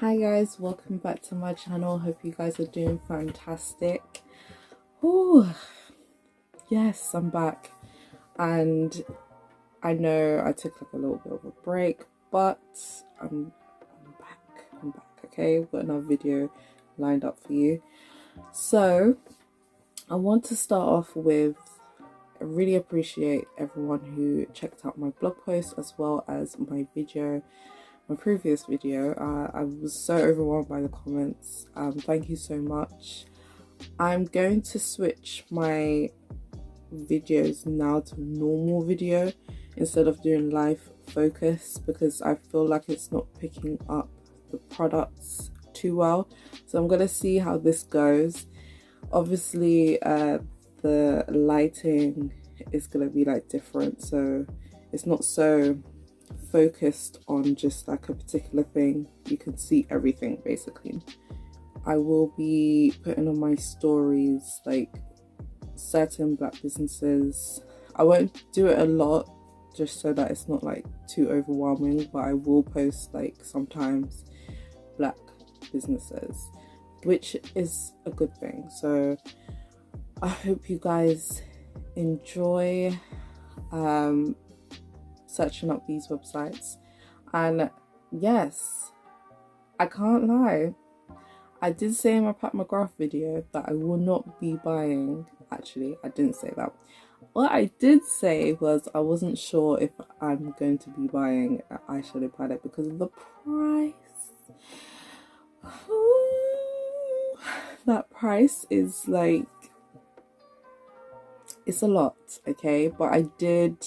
Hi guys, welcome back to my channel. Hope you guys are doing fantastic. Oh yes, I'm back, and I know I took like a little bit of a break, but I'm back. Okay, I've got another video lined up for you. So I want to start off with, I really appreciate everyone who checked out my blog post as well as my previous video. I was so overwhelmed by the comments. Thank you so much. I'm going to switch my videos now to normal video instead of doing live focus, because I feel like it's not picking up the products too well. So I'm gonna see how this goes. Obviously the lighting is gonna be like different, so it's not so focused on just like a particular thing. You can see everything basically. I will be putting on my stories like certain black businesses. I won't do it a lot just so that it's not like too overwhelming, but I will post like sometimes black businesses, which is a good thing. So I hope you guys enjoy searching up these websites. And yes, I can't lie, I did say in my Pat McGrath video that I will not be buying. Actually, I didn't say that. What I did say was I wasn't sure if I'm going to be buying an eyeshadow palette because of the price. Ooh, that price is like, it's a lot, okay? But I did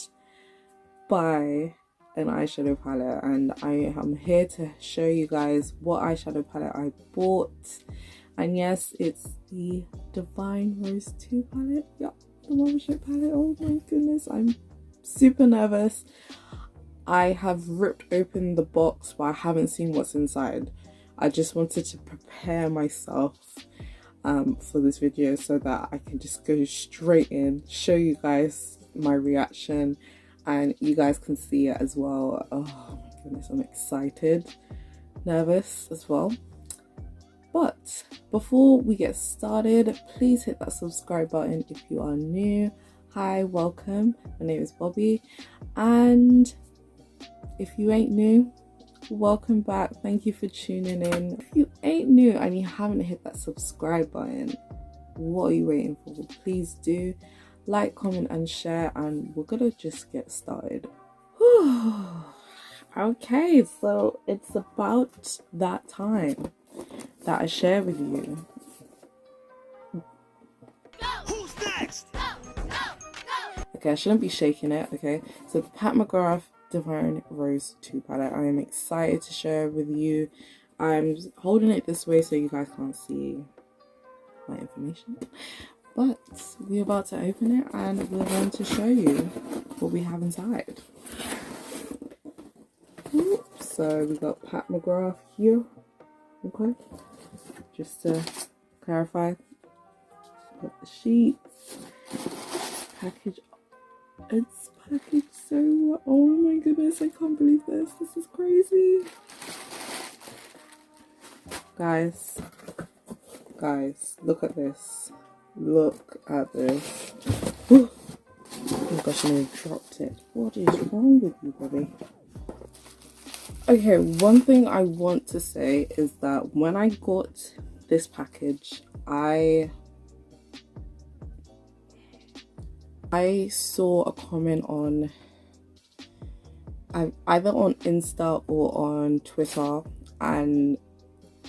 buy an eyeshadow palette, and I am here to show you guys what eyeshadow palette I bought. And yes, it's the Divine Rose 2 palette. Yep, the Mothership palette. Oh my goodness, I'm super nervous. I have ripped open the box, but I haven't seen what's inside. I just wanted to prepare myself for this video so that I can just go straight in, show you guys my reaction, and you guys can see it as well. Oh my goodness, I'm excited, nervous as well. But before we get started, please hit that subscribe button if you are new. Hi, welcome, my name is Bobby, and if you ain't new, welcome back. Thank you for tuning in. If you ain't new and you haven't hit that subscribe button, what are you waiting for? Please do like, comment and share, and we're gonna just get started. Okay, so it's about that time that I share with you. Who's next? Okay, I shouldn't be shaking it. Okay, so the Pat McGrath Divine Rose 2 palette. I am excited to share with you. I'm holding it this way so you guys can't see my information, but we're about to open it and we're going to show you what we have inside. So we got Pat McGrath here. Okay, just to clarify, got the sheets, package. It's packaged so well. Oh my goodness, I can't believe this. This is crazy. Guys, look at this. Look at this. Oh my gosh, I nearly dropped it. What is wrong with you, Bobby? Okay, one thing I want to say is that when I got this package, I saw a comment on either on Insta or on Twitter, and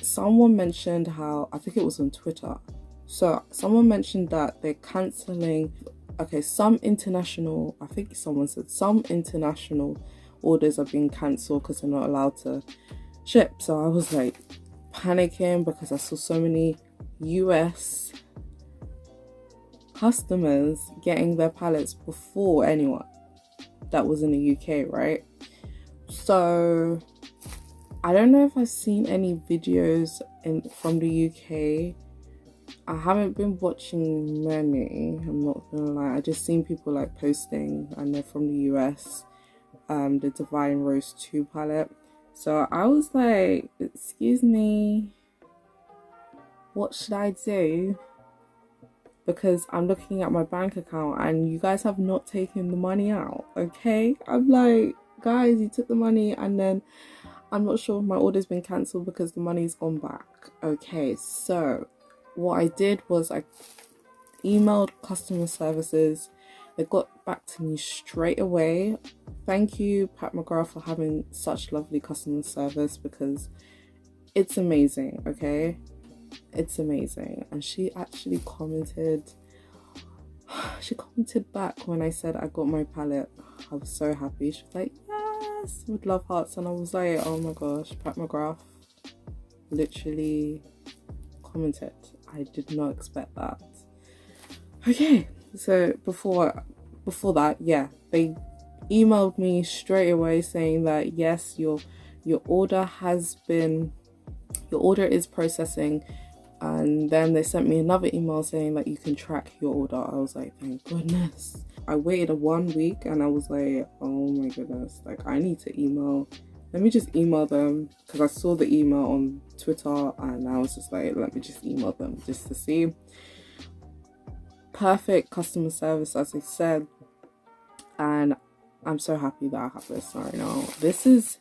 someone mentioned how, I think it was on Twitter, so someone mentioned that they're cancelling, okay, some international, I think someone said some international orders are being cancelled because they're not allowed to ship. So I was like panicking because I saw so many US customers getting their palettes before anyone that was in the UK, right? So I don't know if I've seen any videos from the UK. I haven't been watching many, I'm not gonna lie. I just seen people like posting, and they're from the US, the Divine Rose 2 palette. So I was like, excuse me, what should I do? Because I'm looking at my bank account and you guys have not taken the money out, okay? I'm like, guys, you took the money and then I'm not sure if my order's been cancelled because the money's gone back. Okay, so what I did was I emailed customer services. They got back to me straight away. Thank you, Pat McGrath, for having such lovely customer service, because it's amazing, okay? It's amazing. And she actually commented, she commented back when I said I got my palette. I was so happy. She was like, yes, with love hearts. And I was like, oh my gosh, Pat McGrath literally commented. I did not expect that. Okay, so before that, yeah, they emailed me straight away saying that yes, your order is processing. And then they sent me another email saying that you can track your order. I was like, thank goodness. I waited 1 week and I was like, oh my goodness, like I need to email. Let me just email them, because I saw the email on Twitter and I was just like, let me just email them just to see. Perfect customer service, as I said. And I'm so happy that I have this right now. This is,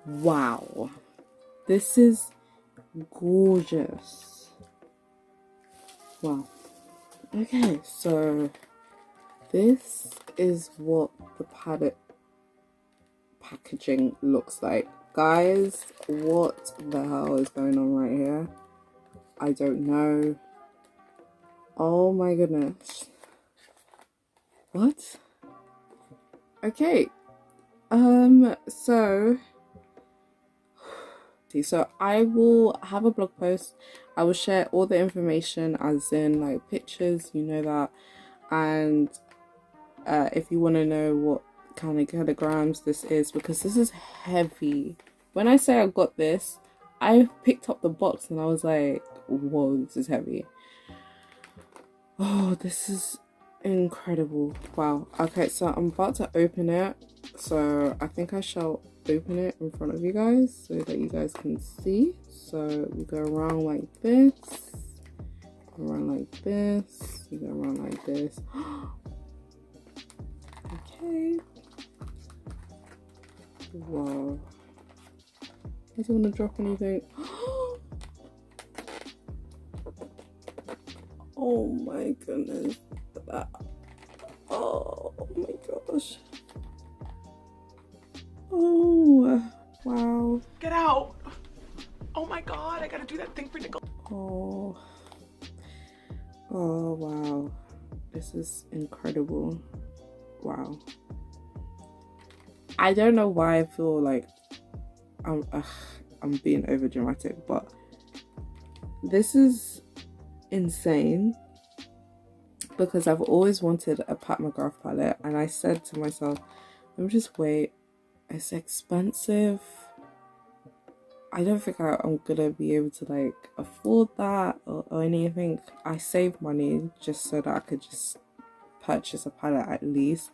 wow. This is gorgeous. Wow. Okay, so this is what the palette packaging looks like. Guys, what the hell is going on right here? I don't know. Oh my goodness. What? Okay. So I will have a blog post. I will share all the information, as in like pictures, you know that, and if you want to know what kind of kilograms this is, because this is heavy. When I say I got this, I picked up the box and I was like, whoa, this is heavy. Oh, this is incredible. Wow. Okay, so I'm about to open it, so I think I shall open it in front of you guys so that you guys can see. So we go around like this, go around like this, we go around like this. Okay. Wow. I don't want to drop anything. Oh my goodness. Oh my gosh. Oh, wow. Get out. Oh my god, I gotta do that thing for Nicole. Oh. Oh, wow. This is incredible. Wow. I don't know why I feel like I'm being over dramatic, but this is insane, because I've always wanted a Pat McGrath palette, and I said to myself, let me just wait. It's expensive. I don't think I'm gonna be able to like afford that or anything. I saved money just so that I could just purchase a palette at least.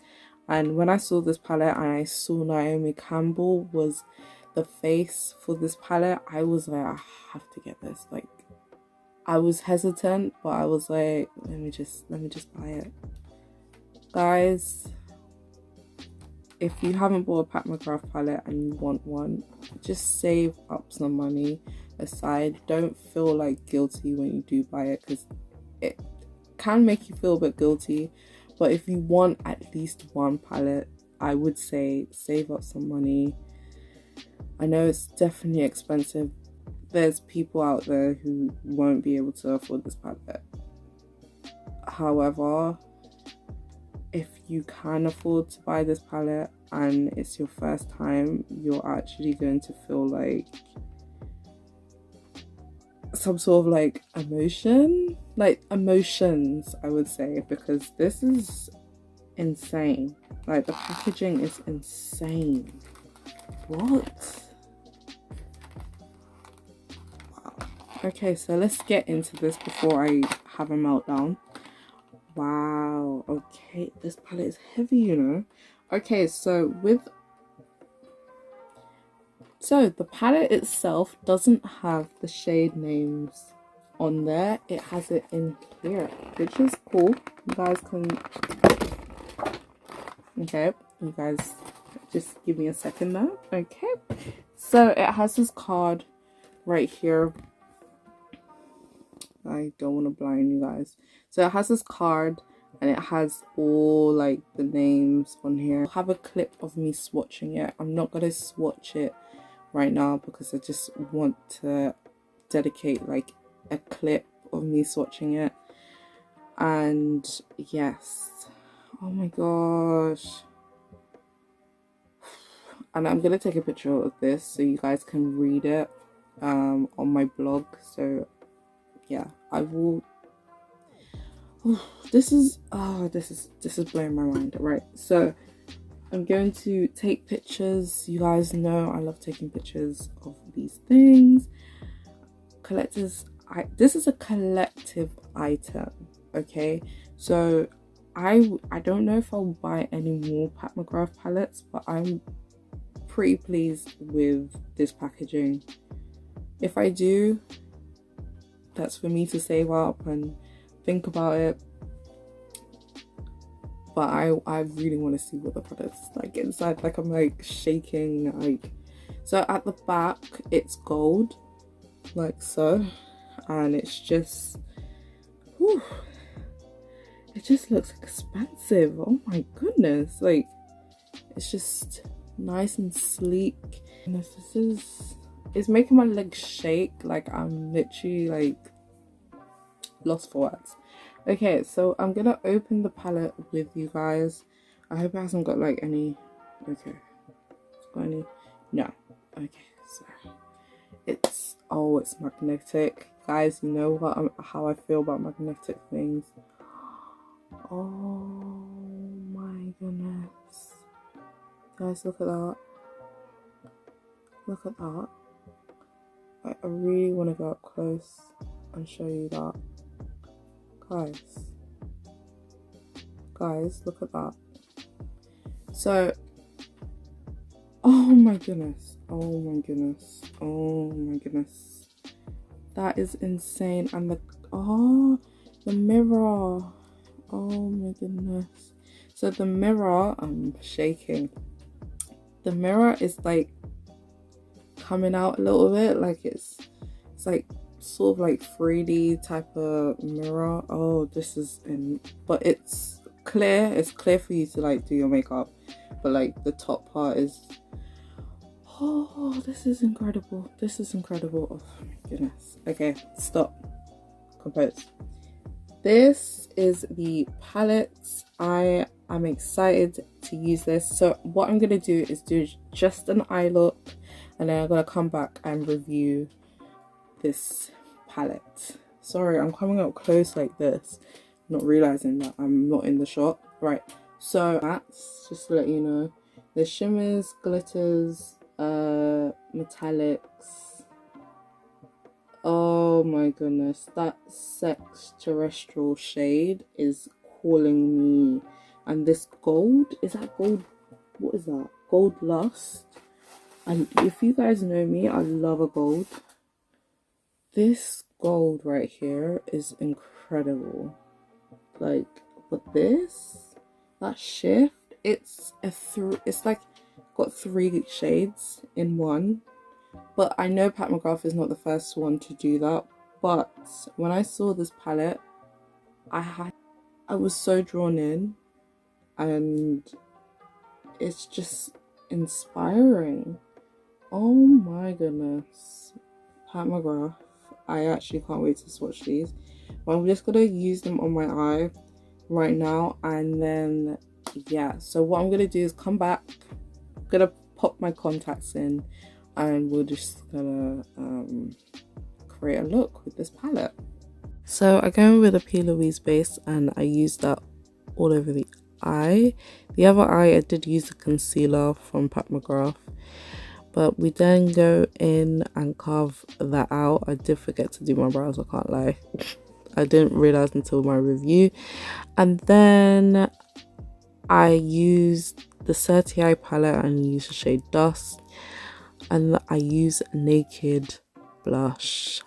And when I saw this palette and I saw Naomi Campbell was the face for this palette, I was like, I have to get this. Like, I was hesitant, but I was like, let me just buy it. Guys, if you haven't bought a Pat McGrath palette and you want one, just save up some money aside. Don't feel like guilty when you do buy it, because it can make you feel a bit guilty. But if you want at least one palette, I would say save up some money. I know it's definitely expensive. There's people out there who won't be able to afford this palette. However, if you can afford to buy this palette and it's your first time, you're actually going to feel like some sort of like emotions, I would say, because this is insane. Like, the packaging is insane. What? Wow. Okay, so let's get into this before I have a meltdown. Wow. Okay, this palette is heavy, you know. Okay, so with So the palette itself doesn't have the shade names on there. It has it in here, which is cool. You guys can, okay, you guys just give me a second now. Okay, so it has this card right here. I don't want to blind you guys. So it has this card and it has all like the names on here. I have a clip of me swatching it. I'm not going to swatch it right now because I just want to dedicate like a clip of me swatching it. And yes, oh my gosh. And I'm going to take a picture of this so you guys can read it on my blog. So yeah, I will. This is blowing my mind. Right, so I'm going to take pictures. You guys know I love taking pictures of these things. Collectors, this is a collective item. Okay, so I don't know if I'll buy any more Pat McGrath palettes, but I'm pretty pleased with this packaging. If I do, that's for me to save up and think about it. But I really want to see what the product is like inside. Like I'm like shaking. Like, so at the back it's gold, like so, and it's just, whew, it just looks expensive. Oh my goodness, like it's just nice and sleek. And this is, it's making my legs shake. Like I'm literally like lost for words. Okay, so I'm gonna open the palette with you guys. I hope it hasn't got like any, okay, it's got any, no, okay, so it's, oh, it's magnetic. Guys, you know what, how I feel about magnetic things. Oh my goodness, guys, look at that, look at that. I really want to go up close and show you that. Guys, look at that. So, oh my goodness, oh my goodness, oh my goodness, that is insane. And the mirror, oh my goodness. So the mirror, I'm shaking, the mirror is like coming out a little bit, like it's like sort of like 3D type of mirror. Oh, this is in, but it's clear. It's clear for you to like do your makeup, but like the top part is, oh, this is incredible. This is incredible. Oh my goodness. Okay, stop, compose. This is the palette. I am excited to use this. So what I'm gonna do is do just an eye look, and then I'm gonna come back and review this palette. Sorry, I'm coming up close like this, not realizing that I'm not in the shot. Right, so that's just to let you know, the shimmers, glitters, metallics. Oh my goodness, that sex terrestrial shade is calling me. And this gold, is that gold, what is that, gold lust? And if you guys know me, I love a gold. This gold right here is incredible. Like, but this, that shift, it's like got 3 shades in one. But I know Pat McGrath is not the first one to do that. But when I saw this palette, I was so drawn in, and it's just inspiring. Oh my goodness, Pat McGrath. I actually can't wait to swatch these. But I'm just gonna use them on my eye right now, and then yeah. So what I'm gonna do is come back, I'm gonna pop my contacts in, and we're just gonna create a look with this palette. So I go in with a Plouise base, and I use that all over the eye. The other eye I did use a concealer from Pat McGrath. But we then go in and carve that out. I did forget to do my brows, I can't lie. I didn't realize until my review. And then I used the Certifeye palette and used the shade Dust. and I use Naked blush.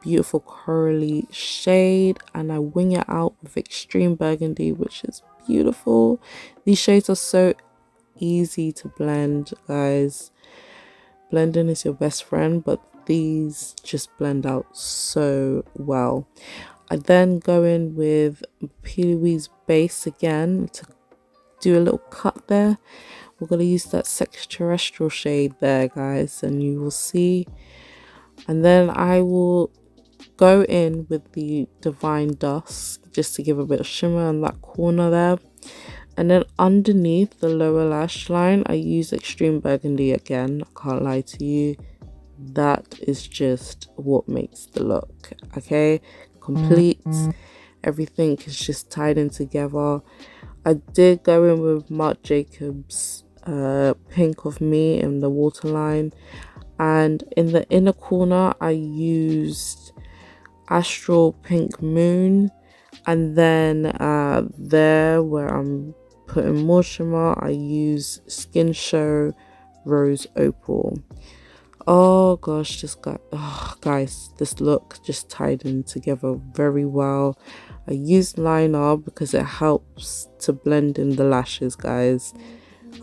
Beautiful corally shade, and I wing it out with Extreme Burgundy, which is beautiful. These shades are so easy to blend, guys. Blending is your best friend, but these just blend out so well. I then go in with Plouise base again to do a little cut there. We're going to use that Sex Terrestrial shade there, guys, and you will see. And then I will go in with the Divine Dusk just to give a bit of shimmer on that corner there. And then underneath the lower lash line, I use Extreme Burgundy again. I can't lie to you. That is just what makes the look, okay? Complete. Everything is just tied in together. I did go in with Marc Jacobs Pink of Me in the waterline. And in the inner corner, I used Astral Pink Moon. And then there where I'm putting more shimmer, I use Skinshow Rose Opal. Oh gosh, guys, this look just tied in together very well. I used liner because it helps to blend in the lashes, guys.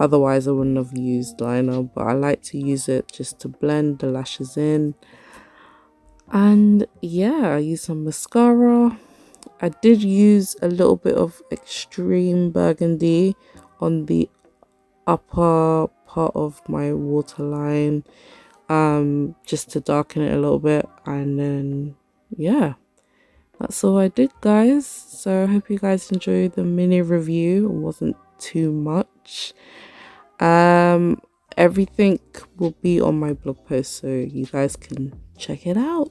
Otherwise I wouldn't have used liner, but I like to use it just to blend the lashes in. And yeah, I used some mascara. I did use a little bit of Extreme Burgundy on the upper part of my waterline, just to darken it a little bit. And then yeah, that's all I did, guys. So I hope you guys enjoyed the mini review. It wasn't too much. Everything will be on my blog post, so you guys can check it out.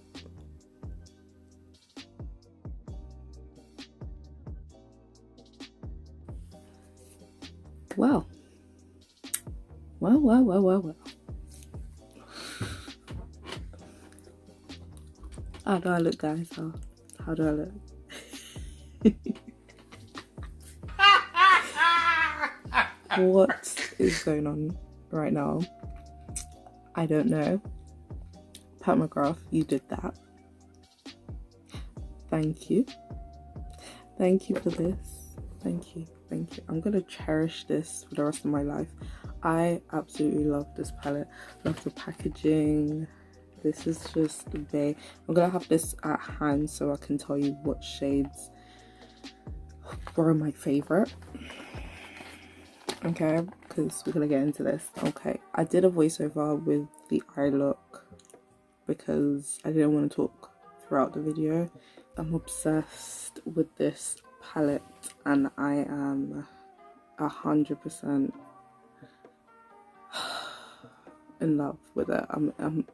Well. How do I look, guys? How do I look? What is going on right now? I don't know. Pat McGrath, you did that. Thank you. Thank you for this. Thank you. Thank you. I'm gonna cherish this for the rest of my life. I absolutely love this palette. Love the packaging. This is just the bay. I'm gonna have this at hand so I can tell you what shades were my favorite. Okay, because we're gonna get into this. Okay, I did a voiceover with the eye look because I didn't want to talk throughout the video. I'm obsessed with this palette and I am 100% in love with it. I'm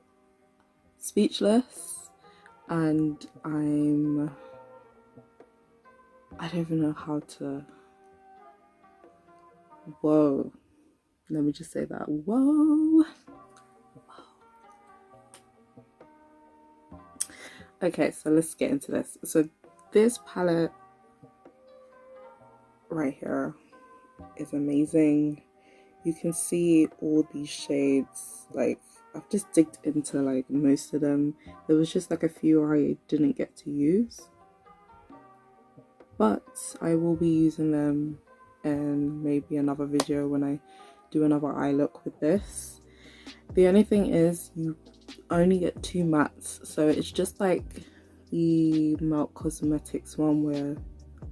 speechless, and I don't even know how to. Whoa, let me just say that. Whoa. Okay, so let's get into this. So this palette right here is amazing. You can see all these shades. Like, I've just digged into like most of them. There was just like a few I didn't get to use, but I will be using them in maybe another video when I do another eye look with this. The only thing is you only get 2 mattes, so it's just like the Milk Cosmetics one, where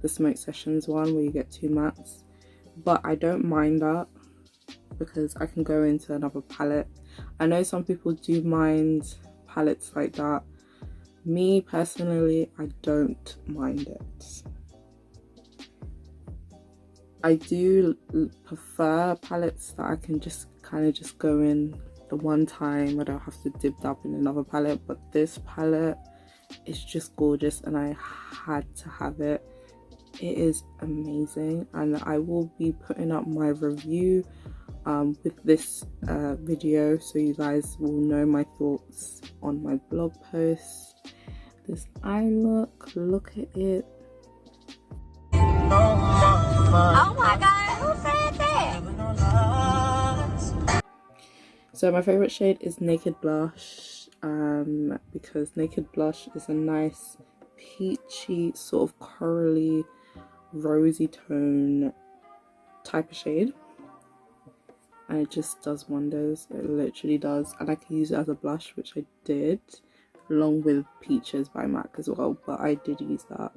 the Smoke Sessions one, where you get 2 mattes. But I don't mind that because I can go into another palette. I know some people do mind palettes like that. Me personally, I don't mind it. I do prefer palettes that I can just kind of just go in the one time. I don't have to dip up in another palette, but this palette is just gorgeous and I had to have it. It is amazing, and I will be putting up my review with this video, so you guys will know my thoughts on my blog post. This eye look at it. Oh my god, who said that? So my favorite shade is Naked Blush, because Naked Blush is a nice peachy sort of corally rosy tone type of shade, and it just does wonders. It literally does, and I can use it as a blush, which I did, along with Peaches by MAC as well, but I did use that.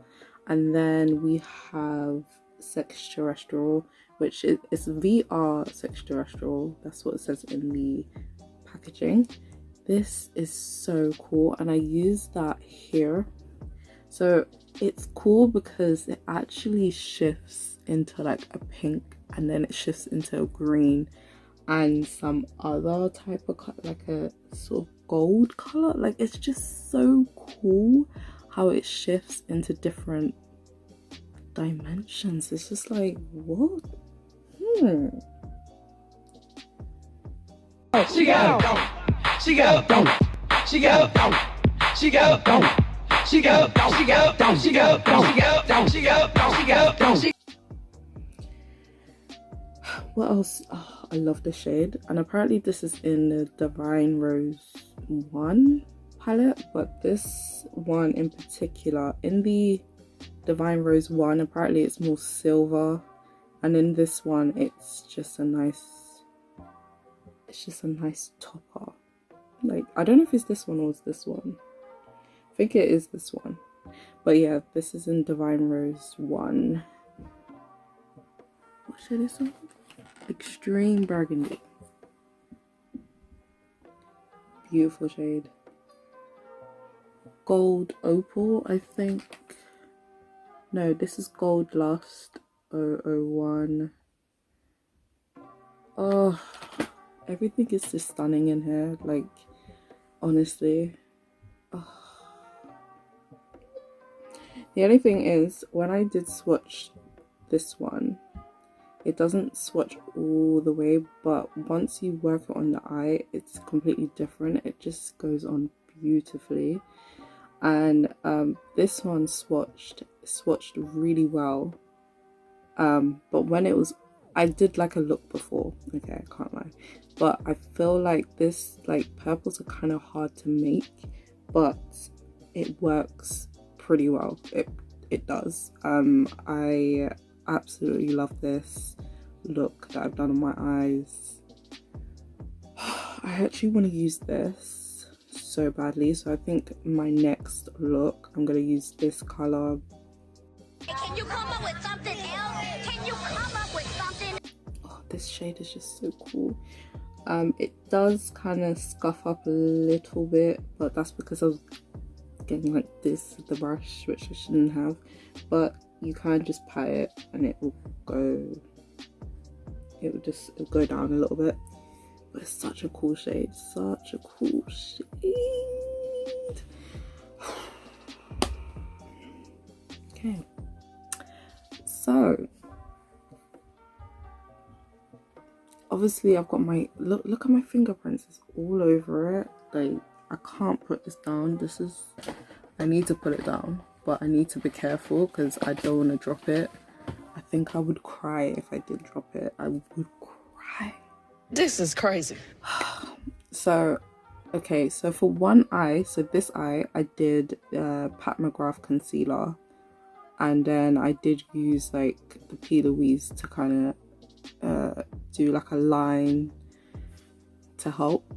And then we have Sex Terrestrial, which is VR Sex Terrestrial. That's what it says in the packaging. This is so cool, and I use that here. So it's cool because it actually shifts into like a pink, and then it shifts into a green and some other type of color, like a sort of gold color. Like, it's just so cool how it shifts into different dimensions. It's just like, what? She go, she go, she go, she go, she go, she go, she go, she go, she go, she go. What else? Oh, I love this shade, and apparently this is in the Divine Rose 1 palette, but this one in particular, in the Divine Rose 1, apparently it's more silver, and in this one it's just a nice topper. Like, I don't know if it's this one or it's this one. I think it is this one, but yeah, this is in Divine Rose 1. What shade is it? Extreme Burgundy. Beautiful shade. Gold Opal, I think. No, this is Gold Lust 001. Oh, everything is just stunning in here, like, honestly. Oh. The only thing is, when I did swatch this one, it doesn't swatch all the way, but once you work it on the eye, it's completely different. It just goes on beautifully. And this one swatched really well, but when it was, I did like a look before, okay, I can't lie, but I feel like this, like, purples are kind of hard to make, but it works pretty well. It does. I absolutely love this look that I've done on my eyes. I actually want to use this so badly, so I think my next look, I'm going to use this color. Can you come up with something else? Can you come up with something? Oh, this shade is just so cool. It does kind of scuff up a little bit, but that's because I was getting like this with the brush, which I shouldn't have, but you can just pat it and it will go down a little bit. But it's such a cool shade, such a cool shade. Okay, so obviously I've got my look at my fingerprints, it's all over it. Like, I can't put this down. I need to put it down, but I need to be careful because I don't want to drop it. I think I would cry if I did drop it. I would cry. This is crazy. So, okay, so for one eye, so this eye, I did Pat McGrath concealer, and then I did use like the Plouise to kind of do like a line to help.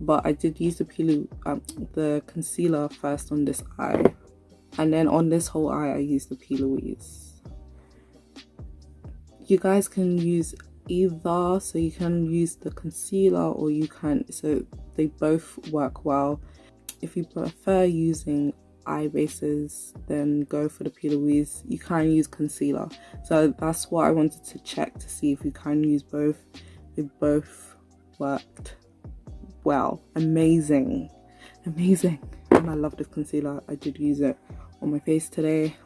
But I did use the concealer first on this eye, and then on this whole eye I used the Plouise. You guys can use either, so you can use the concealer or you can, so they both work well. If you prefer using eye bases, then go for the Plouise. You can use concealer, so that's what I wanted to check to see if you can use both. They both worked well. Amazing, and I love this concealer. I did use it on my face today,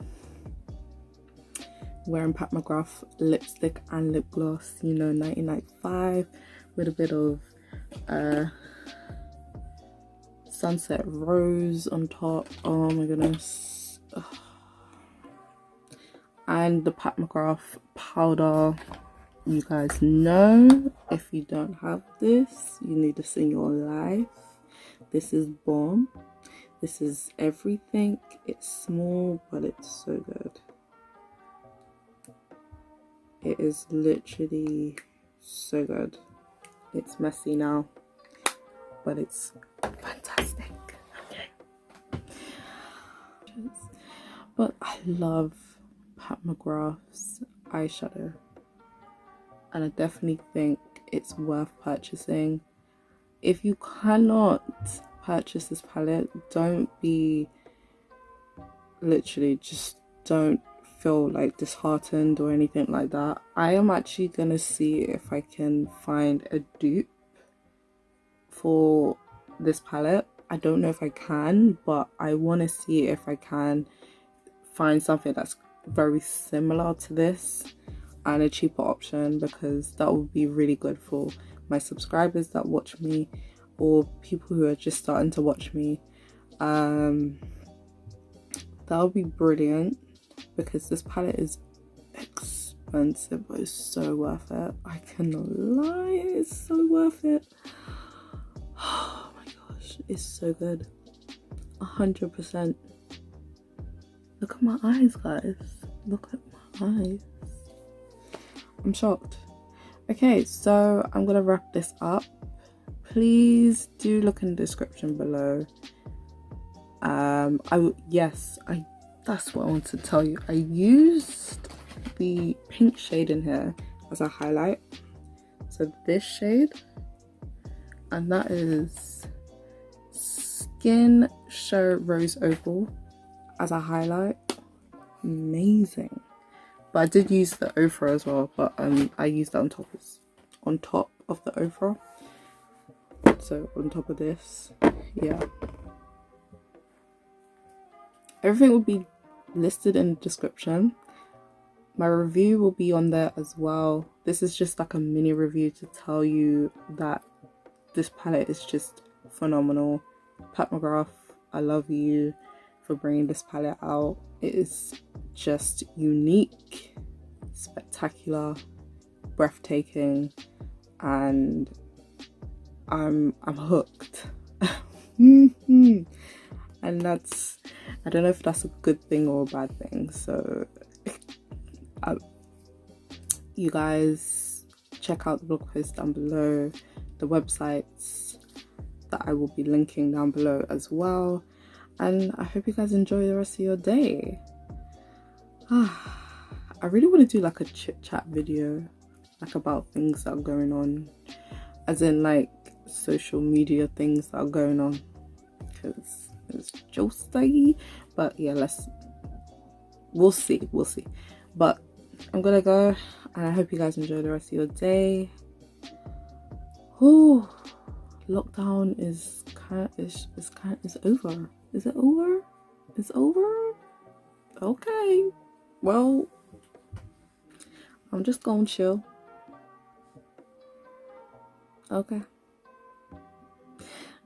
wearing Pat McGrath lipstick and lip gloss, you know, 1995, with a bit of Sunset Rose on top. Oh my goodness. Ugh. And the Pat McGrath powder you guys know, if you don't have this, you need this in your life. This is bomb. This is everything. It's small, but it's so good. It is literally so good. It's messy now, but it's fantastic. Okay. But I love Pat McGrath's eyeshadow, and I definitely think it's worth purchasing. If you cannot purchase this palette, don't be, literally just don't feel like disheartened or anything like that. I am actually gonna see if I can find a dupe for this palette. I don't know if I can, but I want to see if I can find something that's very similar to this and a cheaper option, because that would be really good for my subscribers that watch me or people who are just starting to watch me. That would be brilliant, because this palette is expensive but it's so worth it. I cannot lie, it's so worth it. Oh my gosh, it's so good. 100%. Look at my eyes, guys. Look at my eyes. I'm shocked. Okay, so I'm gonna wrap this up. Please do look in the description below. That's what I want to tell you. I used the pink shade in here as a highlight. So this shade, and that is Skinshow Rose Opal as a highlight. Amazing. But I did use the Ofra as well, but I used that on top of the Ofra. So on top of this, yeah. Everything will be listed in the description. My review will be on there as well. This is just like a mini review to tell you that this palette is just phenomenal. Pat McGrath, I love you for bringing this palette out. It is just unique, spectacular, breathtaking, and I'm hooked. And that's, I don't know if that's a good thing or a bad thing. So you guys check out the blog post down below, the websites that I will be linking down below as well, and I hope you guys enjoy the rest of your day. I really want to do like a chit chat video, like about things that are going on, as in like social media things that are going on, because it's Josie. But yeah, we'll see. But I'm gonna go, and I hope you guys enjoy the rest of your day. Oh, lockdown is over. Is it over? It's over? Okay. Well, I'm just gonna chill. Okay.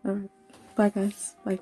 Alright. Bye guys. Bye.